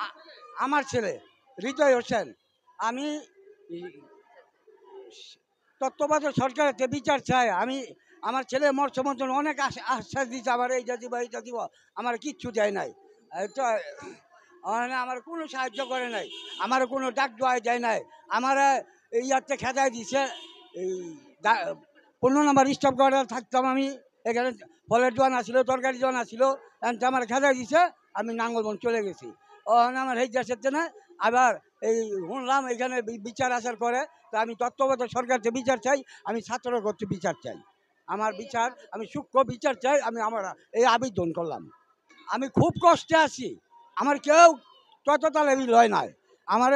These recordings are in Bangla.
আ- আমার ছেলে হৃদয় হোসেন। আমি তত্ত্বাবধায়ক সরকারের বিচার চাই। আমার ছেলে মরছে মতন অনেক আশ্বাস দিচ্ছে, আমার এইটা দিব এইটা দিব, আমার কিচ্ছু দেয় নাই। তো আমার কোনো সাহায্য করে নাই, আমার কোনো ডাক দোয়াই দেয় নাই। আমার ইয়াতে খেদাই দিছে। এই 15 নম্বর স্টপ গার্ডে থাকতাম আমি, এখানে ফলের দোয়ান আসছিল, তরকারি দোয়ান আসছিল, আমার খেদাই দিছে। আমি নাঙ্গলবন চলে গেছি। আমার এই যাচ্ছে না। আবার এই শুনলাম এখানে বিচার আসার করে, তো আমি তত্ত্বাবধায়ক সরকারকে বিচার চাই, আমি ছাত্র করতে বিচার চাই। আমার বিচার, আমি সূক্ষ্ম বিচার চাই। আমার এই আবেদন করলাম। আমি খুব কষ্টে আছি, আমার কেউ তততালেবি লয় নাই। আমার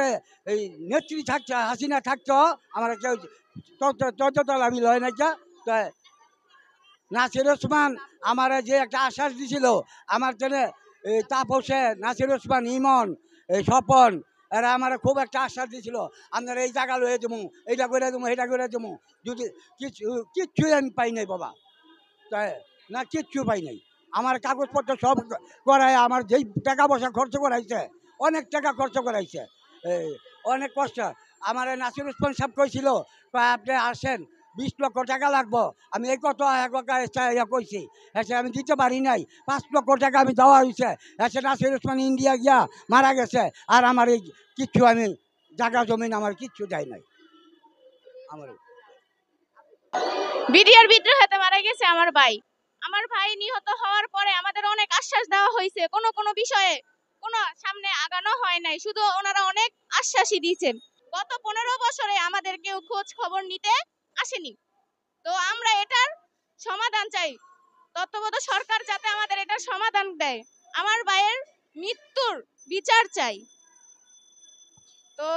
এই নেত্রী থাকতে, হাসিনা থাকতো, আমার কেউ তততালেবি লয় নাই। তো নাসির ওসমান আমার যে একটা আশ্বাস দিছিল, আমার জন্য তাপসে, নাসির ওসমান, ইমন, এই স্বপন, এরা আমার খুব একটা আশ্বাস দিছিল, আপনারা এই জায়গা লয়ে দেবো, এইটা করে দেবো, এইটা করে দেবো। যদি কিচ্ছুই আমি পাই নাই বাবা, তাই না, কিচ্ছু পাই নাই। আমার কাগজপত্র সব করায়, আমার যেই টাকা পয়সা খরচ করাইছে, অনেক টাকা খরচ করাইছে, অনেক কষ্ট। আমার নাসির ওসমান সাহেব কইছিল, আপনি আসেন, 20 লক্ষ টাকা লাগবো। আমি এই কত কইছি, এসে আমি দিতে পারি নাই। 5 লক্ষ টাকা আমি দেওয়া হয়েছে, এসে নাসির ওসমান ইন্ডিয়া গিয়া মারা গেছে। আর আমার এই কিচ্ছু, আমি জায়গা জমিন আমার কিচ্ছু দেয় নাই। আমার বিডিআর বিদ্রোহেতে মারা গেছে আমার ভাই। আমার ভাই নিহত হওয়ার পরে আমাদের অনেক আশ্বাস দেওয়া হয়েছে, কোনো বিষয়ে কোনো সামনে আগানো হয় নাই, শুধু ওনারা অনেক আশ্বাসই দিয়েছেন। গত 15 বছরে আমাদের কেউ খোঁজ খবর নিতে আসেনি। তো আমরা এটার সমাধান চাই, তত্ত্বাবধায়ক সরকার যাতে আমাদের এটার সমাধান দেয়। আমার ভাইয়ের মৃত্যুর বিচার চাই। তো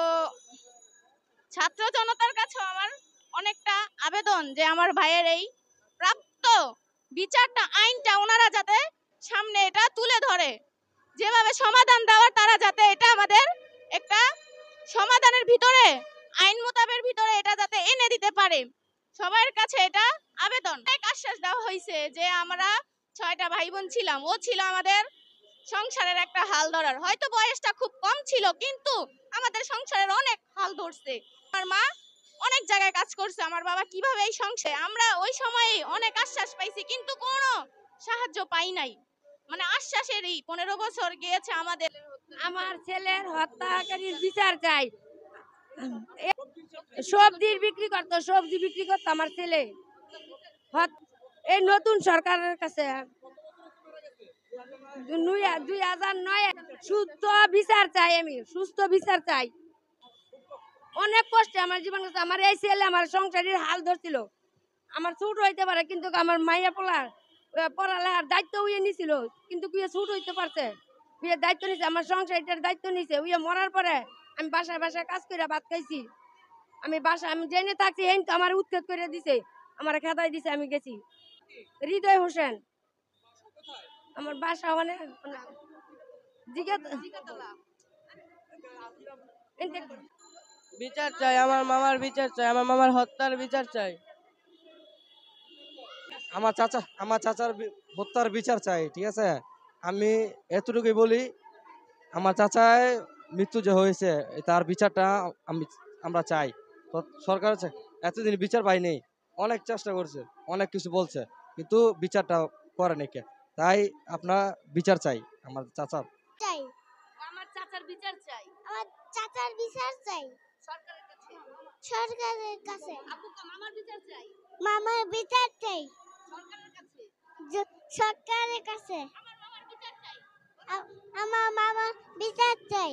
ছাত্র জনতার কাছে আমার অনেকটা আবেদন যে আমার ভাইয়ের এই প্রাপ্ত বিচারটা, আইনটা ওনারা যাতে সামনে এটা তুলে ধরে, যেভাবে সমাধান দেওয়ার তারা যাতে এটা আমাদের একটা সমাধানের ভিতরে, আইন মোতাবের ভিতরে এটা যাতে এনে দিতে পারে। সবার কাছে এটা আবেদন। এক আশ্বাস দেওয়া হয়েছে যে আমরা 6টা ভাই বোন ছিলাম, ও ছিল আমাদের সংসারের একটা হাল ধরার। হয়তো বয়সটা খুব কম ছিল, কিন্তু আমাদের সংসারের অনেক হাল ধরছে। আমার মা অনেক জায়গায় কাজ করছে, আমার বাবা কিভাবে এই সংসারে, আমরা ওই সময়ে অনেক আশ্বাস পাইছি, কিন্তু কোনো সাহায্য পাই নাই। মানে আশ্বাসেরই 15 বছর গিয়েছে আমাদের। আমার ছেলের হত্যাকারীর বিচার চাই। সবজি বিক্রি করতো আমার ছেলে। এই নতুন সরকারের কাছে 2009 সুস্থ বিচার চাই, আমি সুস্থ বিচার চাই। অনেক কষ্টে আমার জীবন গেছে। আমার এই ছেলে আমার সংসারের হাল ধরছিল। আমার ছোট হইতে পারে, কিন্তু আমার মাইয়া পড়ালেখার দায়িত্ব উইয়ে নিছিল, কিন্তু ছোট হইতে পারছে, দায়িত্ব নিছে, আমার সংসারটার দায়িত্ব নিছে। মরার পরে আমি বাসায় কাজ করে ভাত খাইছি। আমি জেনে থাকছি, এই তো আমার উৎখাত করে দিছে, আমার খেদাই দিছে, আমি গেছি। হৃদয় হোসেন আমার বাসা, মানে বিচার চাই, আমার মামার বিচার চাই, আমার মামার হত্যার বিচার চাই। আমার চাচার হত্যার বিচার চাই, ঠিক আছে। আমি এতটুকুই বলি, আমার চাচায় মৃত্যু যে হয়েছে তার বিচারটা আমরা চাই। তো সরকার এতদিন বিচার পাইনি, অনেক চেষ্টা করছে, অনেক কিছু বলছে, কিন্তু বিচারটা করে নাকি। তাই আপনার বিচার চাই আমার চাচার। চাই আমার চাচার বিচার চাই, আমার চাচার বিচার চাই সরকারের কাছে, সরকারের কাছে। আপু মামার বিচার চাই, মামার বিচার চাই সরকারের কাছে, সরকারের কাছে। আমার মামার বিচার চাই, আমার মামার বিচার চাই।